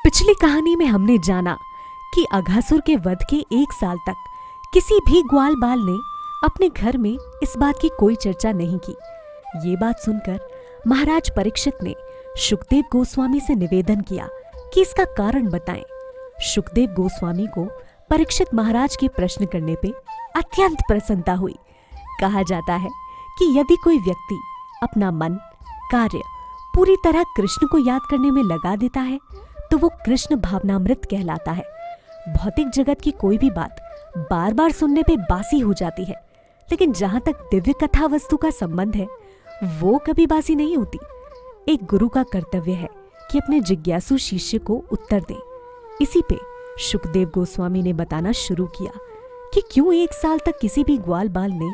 पिछली कहानी में हमने जाना कि अघासुर के वध के 1 साल तक किसी भी ग्वाल बाल ने अपने घर में इस बात की कोई चर्चा नहीं की। ये बात सुनकर महाराज परीक्षित ने शुकदेव गोस्वामी से निवेदन किया कि इसका कारण बताएं। शुकदेव गोस्वामी को परीक्षित महाराज के प्रश्न करने पे अत्यंत प्रसन्नता हुई। कहा जाता है कि यदि कोई व्यक्ति अपना मन, कार्य पूरी तरह कृष्ण को याद करने में लगा देता है तो वो कृष्ण भावनामृत कहलाता है। भौतिक जगत की कोई भी बात बार बार सुनने पे बासी हो जाती है, लेकिन जहां तक दिव्य कथा वस्तु का संबंध है वो कभी बासी नहीं होती। एक गुरु का कर्तव्य है कि अपने जिज्ञासु शिष्य को उत्तर दे। इसी पे शुकदेव गोस्वामी ने बताना शुरू किया कि क्यों 1 साल तक किसी भी ग्वाल बाल ने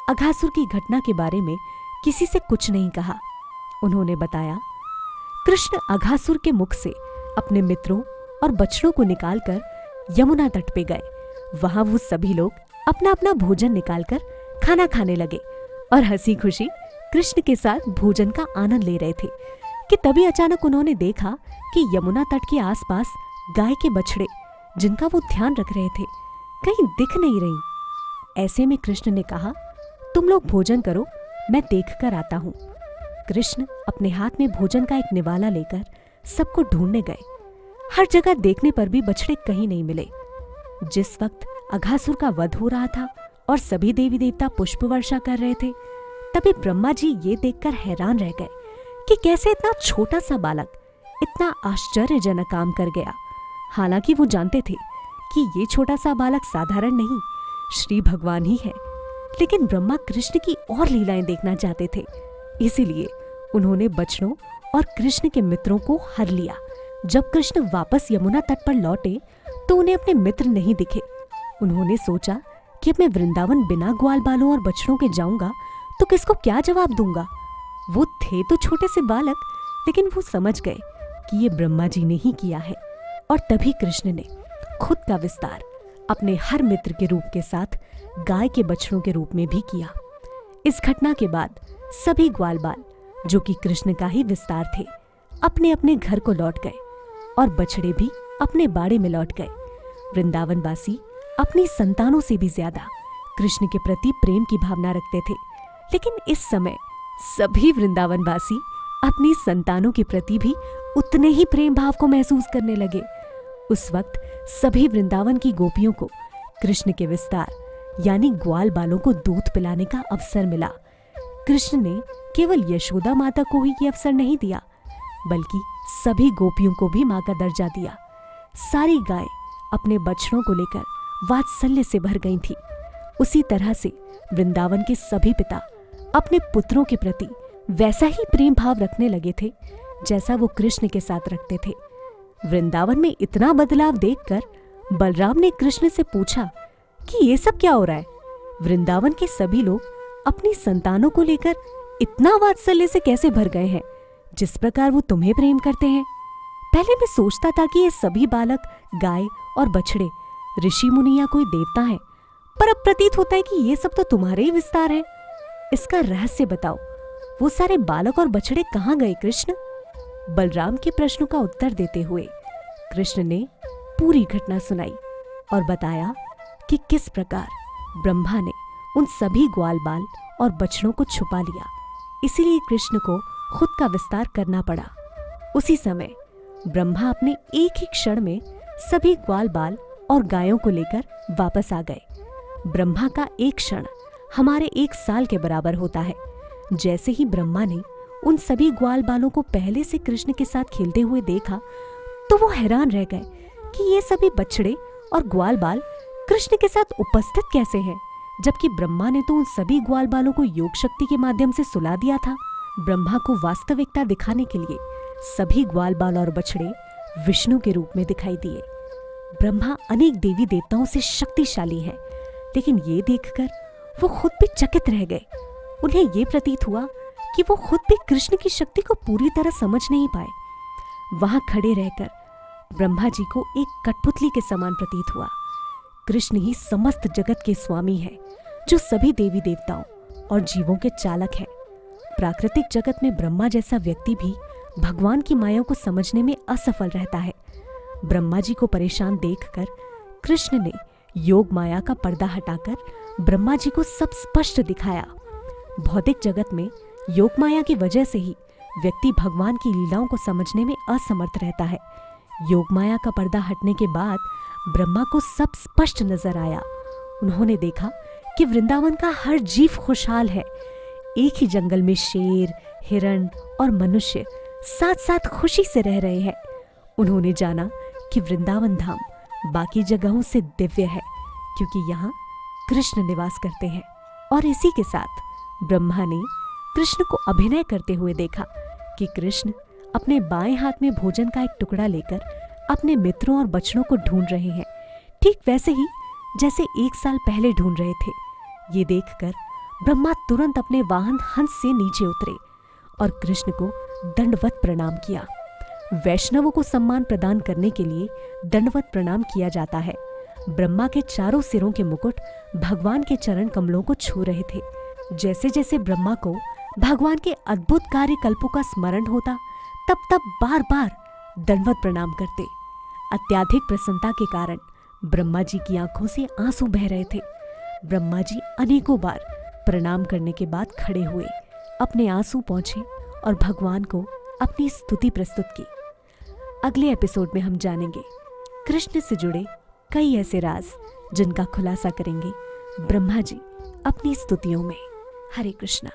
अघासुर की घटना के बारे में किसी से कुछ नहीं कहा। उन्होंने बताया, कृष्ण अघासुर के मुख से अपने मित्रों और बछड़ों को निकालकर यमुना तट पे गए। वहां वो सभी लोग अपना अपना भोजन निकालकर खाना खाने लगे और हंसी खुशी कृष्ण के साथ भोजन का आनंद ले रहे थे कि तभी अचानक उन्होंने देखा कि यमुना तट के आसपास गाय के बछड़े, जिनका वो ध्यान रख रहे थे, कहीं दिख नहीं रही। ऐसे में कृष्ण ने कहा, तुम लोग भोजन करो, मैं देख कर आता हूं। कृष्ण अपने हाथ में भोजन का एक निवाला लेकर सबको ढूंढने गए। हर जगह देखने पर भी बछड़े कहीं नहीं मिले। जिस वक्त अघासुर का वध हो रहा था और सभी देवी देवता पुष्प वर्षा कर रहे थे, तभी ब्रह्मा जी ये देखकर हैरान रह गए कि कैसे इतना छोटा सा बालक इतना आश्चर्यजनक काम कर गया। हालांकि वो जानते थे कि ये छोटा सा बालक साधारण नहीं, श्री भगवान ही है, लेकिन ब्रह्मा कृष्ण की और लीलाएं देखना चाहते थे। इसीलिए उन्होंने बछड़ों और कृष्ण के मित्रों को हर लिया। जब कृष्ण वापस यमुना तट पर लौटे तो उन्हें अपने मित्र नहीं दिखे। उन्होंने सोचा कि अब मैं वृंदावन बिना ग्वाल बालों और बछड़ों के जाऊंगा तो किसको क्या जवाब दूंगा। वो थे तो छोटे से बालक, लेकिन वो समझ गए कि ये ब्रह्मा जी ने ही किया है। और तभी कृष्ण ने खुद का विस्तार अपने हर मित्र के रूप के साथ गाय के बछड़ों के रूप में भी किया। इस घटना के बाद सभी ग्वाल बाल, जो कि कृष्ण का ही विस्तार थे, अपने अपने घर को लौट गए और बछड़े भी अपने बाड़े में लौट गए। वृंदावनवासी अपनी संतानों से भी ज्यादा कृष्ण के प्रति प्रेम की भावना रखते थे, लेकिन इस समय सभी वृंदावनवासी अपनी संतानों के प्रति भी उतने ही प्रेम भाव को महसूस करने लगे। उस वक्त सभी वृंदावन की गोपियों को कृष्ण के विस्तार यानी ग्वाल बालों को दूध पिलाने का अवसर मिला। कृष्ण ने केवल यशोदा माता को ही ये अवसर नहीं दिया, बल्कि सभी गोपियों को भी मां का दर्जा दिया। सारी गायें अपने बछड़ों को लेकर वात्सल्य से भर गई थी। उसी तरह से वृंदावन के सभी पिता अपने पुत्रों के प्रति वैसा ही प्रेम भाव रखने लगे थे जैसा वो कृष्ण के साथ रखते थे। वृंदावन में इतना बदलाव देखकर बलराम ने कृष्ण से पूछा कि ये सब क्या हो रहा है। वृंदावन के सभी लोग अपनी संतानों को लेकर इतना वात्सल्य से कैसे भर गए हैं जिस प्रकार वो तुम्हें प्रेम करते हैं। पहले मैं सोचता था कि ये सभी बालक, गाय और बछड़े ऋषि मुनि या कोई देवता हैं, पर अब प्रतीत होता है कि ये सब तो तुम्हारे ही विस्तार है। इसका रहस्य बताओ, वो सारे बालक और बछड़े कहाँ गए कृष्ण? बलराम के प्रश्नों का उत्तर देते हुए कृष्ण ने पूरी घटना सुनाई और बताया कि किस प्रकार ब्रह्मा ने उन सभी ग्वाल बाल और बछड़ों को छुपा लिया, इसीलिए कृष्ण को खुद का विस्तार करना पड़ा। उसी समय ब्रह्मा अपने एक ही क्षण में सभी ग्वाल बाल और गायों को लेकर वापस आ गए। ब्रह्मा का एक क्षण हमारे 1 साल के बराबर होता है। जैसे ही ब्रह्मा ने उन सभी ग्वाल बालों को पहले से कृष्ण के साथ खेलते हुए देखा तो वो हैरान रह गए कि ये सभी बछड़े और ग्वाल बाल कृष्ण के साथ उपस्थित कैसे हैं, जबकि ब्रह्मा ने तो उन सभी ग्वाल बालों को योग शक्ति के माध्यम से सुला दिया था। ब्रह्मा को वास्तविकता दिखाने के लिए सभी ग्वाल बाल और बछड़े विष्णु के रूप में दिखाई दिए। ब्रह्मा अनेक देवी देवताओं से शक्तिशाली हैं, लेकिन ये देखकर वो खुद भी चकित रह गए। उन्हें ये प्रतीत हुआ कि वो खुद भी कृष्ण की शक्ति को पूरी तरह समझ नहीं पाए। वहां खड़े रहकर ब्रह्मा जी को एक कठपुतली के समान प्रतीत हुआ। कृष्ण ही समस्त जगत के स्वामी हैं, जो सभी देवी देवताओं और जीवों के चालक हैं। प्राकृतिक जगत में ब्रह्मा जैसा व्यक्ति भी भगवान की माया को समझने में असफल रहता है। ब्रह्मा जी को परेशान देखकर कृष्ण ने योग माया का पर्दा हटाकर ब्रह्मा जी को सब स्पष्ट दिखाया। भौतिक जगत में योग माया की वजह से ही व्यक्ति भगवान की लीलाओं को समझने में असमर्थ रहता है। योग माया का पर्दा हटने के बाद ब्रह्मा को सब स्पष्ट नजर आया। उन्होंने देखा कि वृंदावन का हर जीव खुशहाल है। एक ही जंगल में शेर, हिरण और मनुष्य साथ साथ खुशी से रह रहे हैं। उन्होंने जाना कि वृंदावन धाम बाकी जगहों से दिव्य है, क्योंकि यहाँ कृष्ण निवास करते हैं। और इसी के साथ ब्रह्मा ने कृष्ण को अभिनय करते हुए देखा कि कृष्ण अपने बाएं हाथ में भोजन का एक टुकड़ा लेकर अपने मित्रों और बछड़ों को ढूंढ रहे हैं, ठीक वैसे ही जैसे 1 साल पहले ढूंढ रहे थे। ये देखकर ब्रह्मा तुरंत अपने वाहन हंस से नीचे उतरे और कृष्ण को दंडवत प्रणाम किया। वैष्णवों को सम्मान प्रदान करने के लिए दंडवत प्रणाम किया जाता है। ब्रह्मा के चारों सिरों के मुकुट भगवान के चरण कमलों को छू रहे थे। जैसे जैसे ब्रह्मा को भगवान के अद्भुत कार्यकल्पों का स्मरण होता, तब तब बार बार दंडवत प्रणाम करते। अत्याधिक प्रसन्नता के कारण ब्रह्मा जी की आंखों से आंसू बह रहे थे। ब्रह्मा जी अनेकों बार प्रणाम करने के बाद खड़े हुए, अपने आंसू पोंछे और भगवान को अपनी स्तुति प्रस्तुत की। अगले एपिसोड में हम जानेंगे कृष्ण से जुड़े कई ऐसे राज जिनका खुलासा करेंगे ब्रह्मा जी अपनी स्तुतियों में। हरे कृष्णा।